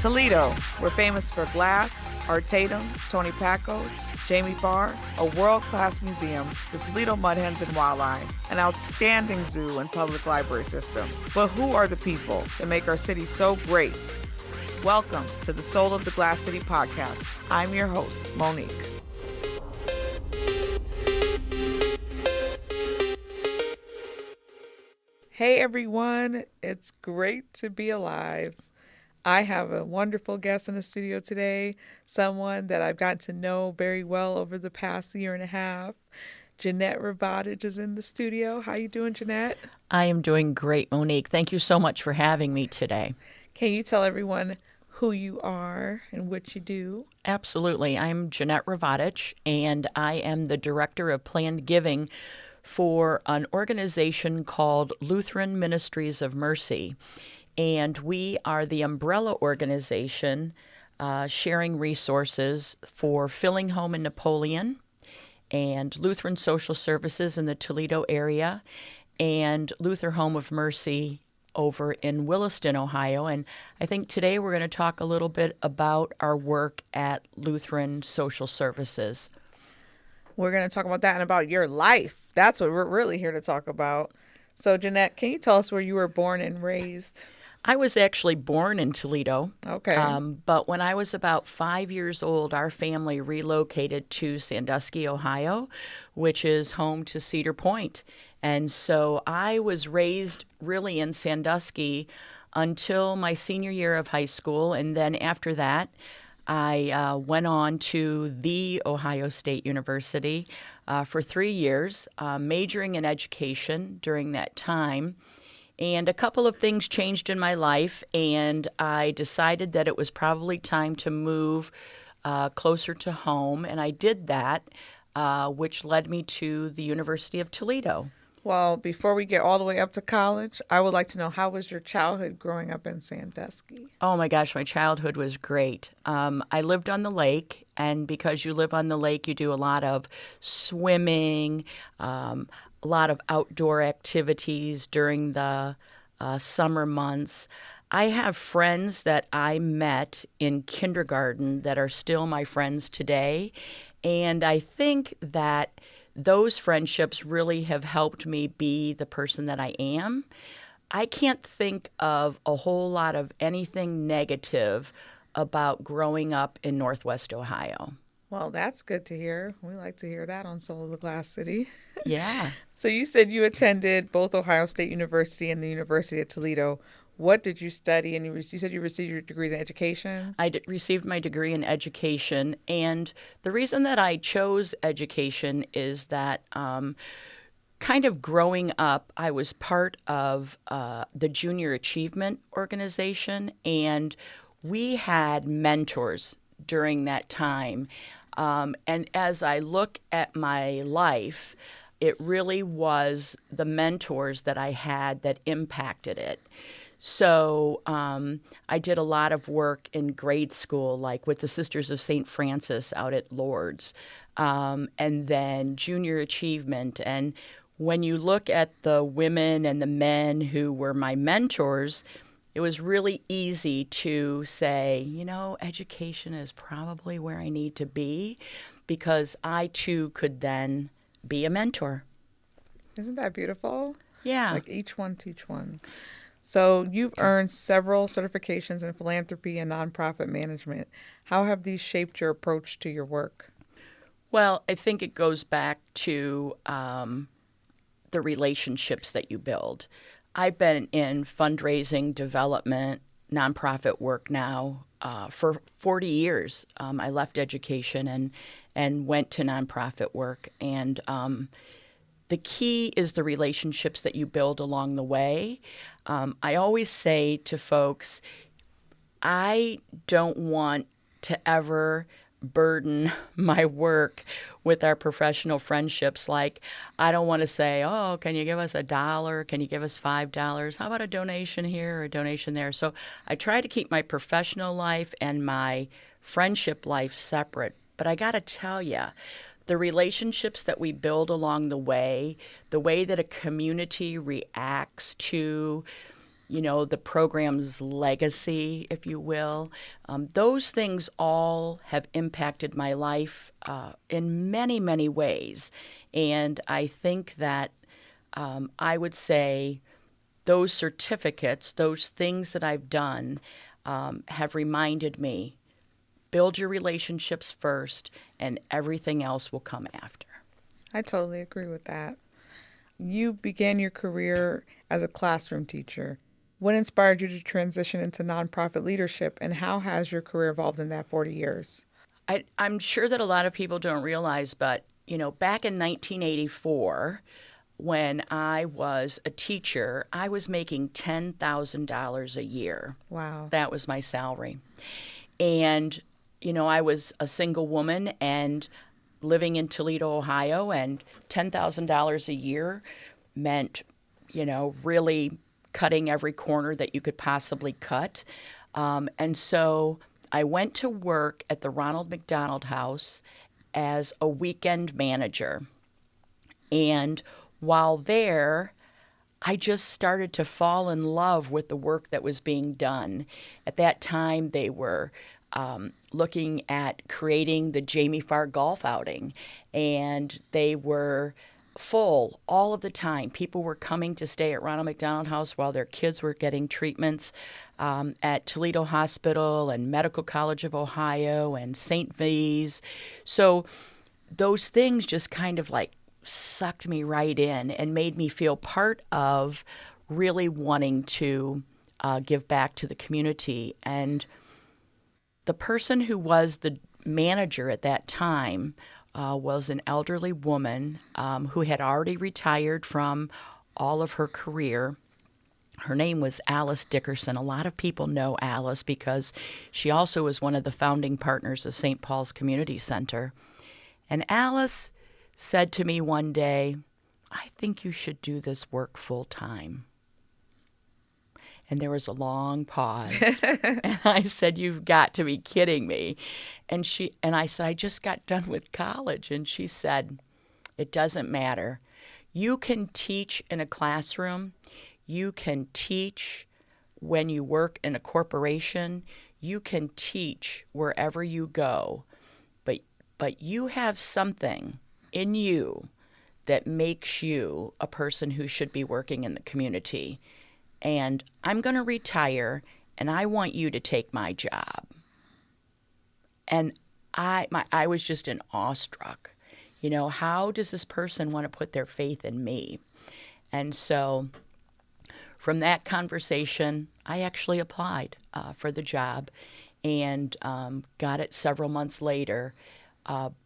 Toledo, we're famous for glass, Art Tatum, Tony Pacos, Jamie Farr, a world-class museum, the Toledo Mud Hens and Walleye, an outstanding zoo and public library system. But who are the people that make our city so great? Welcome to the Soul of the Glass City podcast. I'm your host, Monique. Hey everyone, it's great to be alive. I have a wonderful guest in the studio today, someone that I've gotten to know very well over the past year and a half. Jeanette Hrovatich is in the studio. How you doing, Jeanette? I am doing great, Monique. Thank you so much for having me today. Can you tell everyone who you are and what you do? Absolutely. I'm Jeanette Hrovatich, and I am the Director of Planned Giving for an organization called Lutheran Ministries of Mercy. And we are the umbrella organization sharing resources for Filling Home in Napoleon and Lutheran Social Services in the Toledo area and Luther Home of Mercy over in Williston, Ohio. And I think today we're going to talk a little bit about our work at Lutheran Social Services. We're going to talk about that and about your life. That's what we're really here to talk about. So, Jeanette, can you tell us where you were born and raised? I was actually born in Toledo. Okay. But when I was about 5 years old, our family relocated to Sandusky, Ohio, which is home to Cedar Point. And so I was raised really in Sandusky until my senior year of high school. And then after that, I went on to the Ohio State University for 3 years, majoring in education during that time. And a couple of things changed in my life, and I decided that it was probably time to move closer to home, and I did that, which led me to the University of Toledo. Well, before we get all the way up to college, I would like to know, how was your childhood growing up in Sandusky? Oh my gosh, my childhood was great. I lived on the lake, and because you live on the lake, you do a lot of swimming, a lot of outdoor activities during the summer months. I have friends that I met in kindergarten that are still my friends today, and I think that those friendships really have helped me be the person that I am. I can't think of a whole lot of anything negative about growing up in Northwest Ohio. Well, that's good to hear. We like to hear that on Soul of the Glass City. Yeah. So you said you attended both Ohio State University and the University of Toledo. What did you study? And you said you received your degrees in education? I received my degree in education. And the reason that I chose education is that kind of growing up, I was part of the Junior Achievement Organization, and we had mentors during that time. And as I look at my life, it really was the mentors that I had that impacted it. So I did a lot of work in grade school, like with the Sisters of St. Francis out at Lourdes, and then junior achievement. And when you look at the women and the men who were my mentors, it was really easy to say, you know, education is probably where I need to be, because I too could then be a mentor. Isn't that beautiful? Yeah. Like each one teach one. So you've earned several certifications in philanthropy and nonprofit management. How have these shaped your approach to your work? Well, I think it goes back to the relationships that you build. I've been in fundraising, development, nonprofit work now for 40 years. I left education and went to nonprofit work. And the key is the relationships that you build along the way. I always say to folks, I don't want to ever burden my work with our professional friendships. Like, I don't want to say, oh, can you give us $1? Can you give us $5? How about a donation here or a donation there? So I try to keep my professional life and my friendship life separate. But I got to tell you, the relationships that we build along the way that a community reacts to the program's legacy, if you will. Those things all have impacted my life in many, many ways. And I think that I would say those certificates, those things that I've done, have reminded me, build your relationships first, and everything else will come after. I totally agree with that. You began your career as a classroom teacher. What inspired you to transition into nonprofit leadership, and how has your career evolved in that 40 years? I'm sure that a lot of people don't realize, but back in 1984, when I was a teacher, I was making $10,000 a year. Wow. That was my salary. And, I was a single woman and living in Toledo, Ohio, and $10,000 a year meant, really cutting every corner that you could possibly cut. And so I went to work at the Ronald McDonald House as a weekend manager. And while there, I just started to fall in love with the work that was being done. At that time, they were looking at creating the Jamie Farr golf outing, and they were full all of the time. People were coming to stay at Ronald McDonald House while their kids were getting treatments at Toledo Hospital and Medical College of Ohio and St. V's. So those things just kind of like sucked me right in and made me feel part of really wanting to give back to the community. And the person who was the manager at that time was an elderly woman who had already retired from all of her career. Her name was Alice Dickerson. A lot of people know Alice because she also was one of the founding partners of St. Paul's Community Center. And Alice said to me one day, "I think you should do this work full time." And there was a long pause. And I said, "You've got to be kidding me." And I said, "I just got done with college." And she said, "It doesn't matter. You can teach in a classroom. You can teach when you work in a corporation. You can teach wherever you go. But you have something in you that makes you a person who should be working in the community. And I'm going to retire, and I want you to take my job." And I was just in awestruck. How does this person want to put their faith in me? And so from that conversation, I actually applied for the job and got it several months later,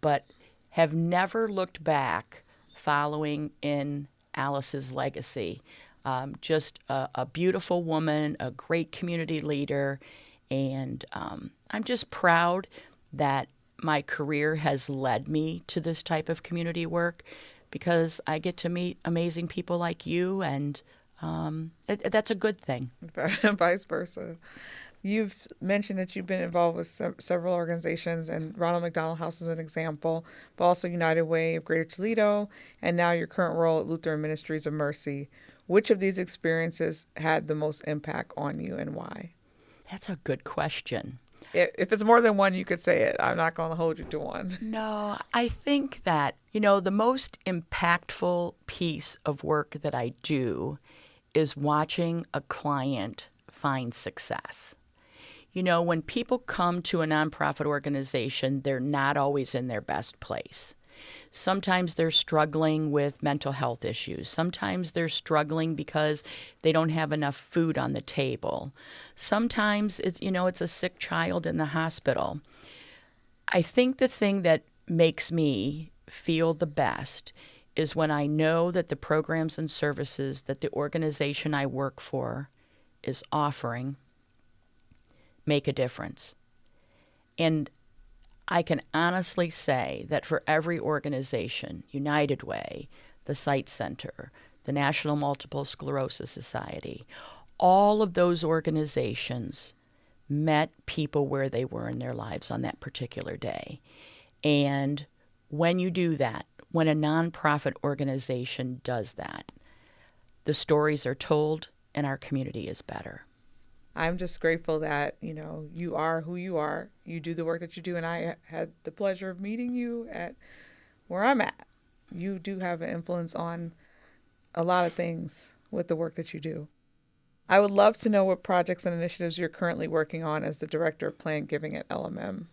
but have never looked back following in Alice's legacy. Just a beautiful woman, a great community leader, and I'm just proud that my career has led me to this type of community work because I get to meet amazing people like you, and that's a good thing. Vice versa. You've mentioned that you've been involved with several organizations, and Ronald McDonald House is an example, but also United Way of Greater Toledo, and now your current role at Lutheran Ministries of Mercy. Which of these experiences had the most impact on you, and why? That's a good question. If it's more than one, you could say it. I'm not going to hold you to one. No, I think that, the most impactful piece of work that I do is watching a client find success. When people come to a nonprofit organization, they're not always in their best place. Sometimes they're struggling with mental health issues. Sometimes they're struggling because they don't have enough food on the table. Sometimes it's a sick child in the hospital. I think the thing that makes me feel the best is when I know that the programs and services that the organization I work for is offering make a difference. And I can honestly say that for every organization, United Way, the Sight Center, the National Multiple Sclerosis Society, all of those organizations met people where they were in their lives on that particular day. And when you do that, when a nonprofit organization does that, the stories are told in our community is better. I'm just grateful that, you are who you are. You do the work that you do, and I had the pleasure of meeting you at where I'm at. You do have an influence on a lot of things with the work that you do. I would love to know what projects and initiatives you're currently working on as the Director of Planned Giving at LMM.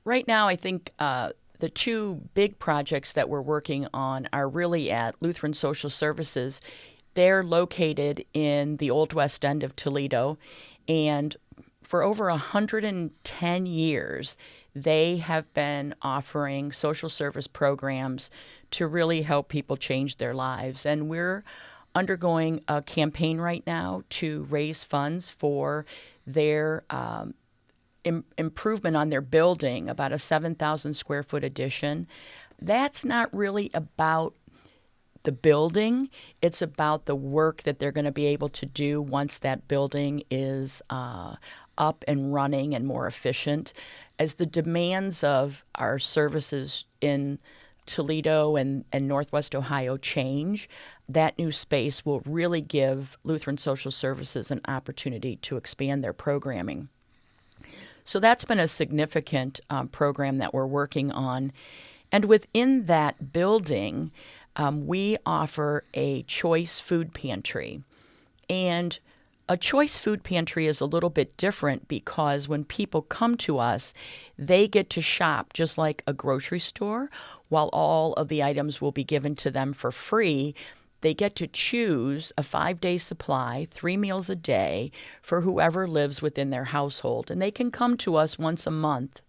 Right now, I think the two big projects that we're working on are really at Lutheran Social Services. They're located in the Old West End of Toledo, and for over 110 years, they have been offering social service programs to really help people change their lives. And we're undergoing a campaign right now to raise funds for their improvement on their building, about a 7,000 square foot addition. That's not really about the building. It's about the work that they're going to be able to do once that building is up and running and more efficient. As the demands of our services in Toledo and Northwest Ohio change, that new space will really give Lutheran Social Services an opportunity to expand their programming. So that's been a significant program that we're working on. And within that building, we offer a choice food pantry. And a choice food pantry is a little bit different because when people come to us, they get to shop just like a grocery store. While all of the items will be given to them for free, they get to choose a 5-day supply, 3 meals a day, for whoever lives within their household. And they can come to us once a month.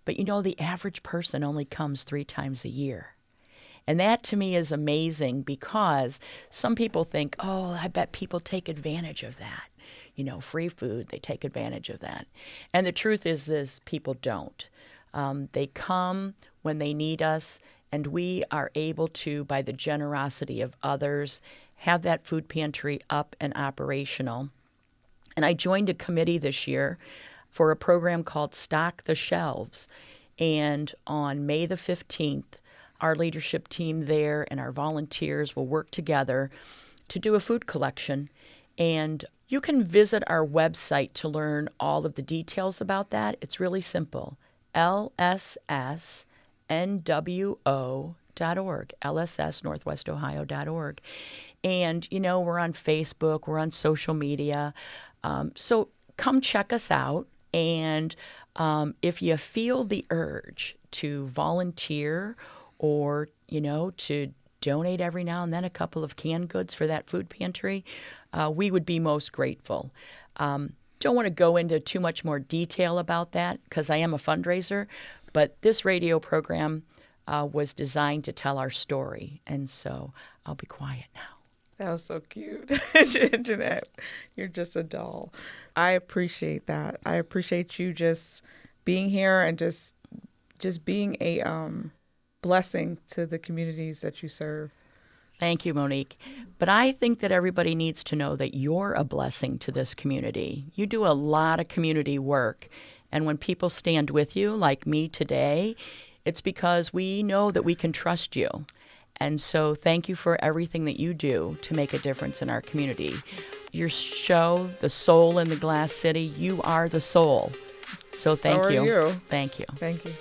But the average person only comes 3 times a year. And that to me is amazing because some people think, oh, I bet people take advantage of that. Free food, they take advantage of that. And the truth is this, people don't. They come when they need us, and we are able to, by the generosity of others, have that food pantry up and operational. And I joined a committee this year for a program called Stock the Shelves. And on May the 15th, our leadership team there and our volunteers will work together to do a food collection. And you can visit our website to learn all of the details about that. It's really simple, lssnwo.org, lssnorthwestohio.org. And, we're on Facebook, we're on social media. So come check us out. And if you feel the urge to volunteer or, to donate every now and then a couple of canned goods for that food pantry, we would be most grateful. Don't want to go into too much more detail about that because I am a fundraiser, but this radio program was designed to tell our story, and so I'll be quiet now. That was so cute. Jeanette, you're just a doll. I appreciate that. I appreciate you just being here and just being a blessing to the communities that you serve. Thank you, Monique. But I think that everybody needs to know that you're a blessing to this community. You do a lot of community work. And when people stand with you, like me today, it's because we know that we can trust you. And so thank you for everything that you do to make a difference in our community. Your show, The Soul in the Glass City, you are the soul. So thank you. So are you. Thank you. Thank you.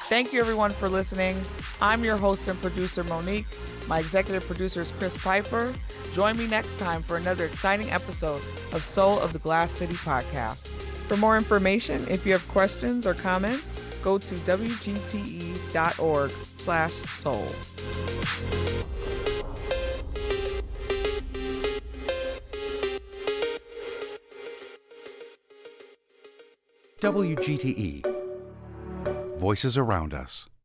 Thank you, everyone, for listening. I'm your host and producer, Monique. My executive producer is Chris Piper. Join me next time for another exciting episode of Soul of the Glass City podcast. For more information, if you have questions or comments, go to wgte.org/soul. WGTE. Voices around us.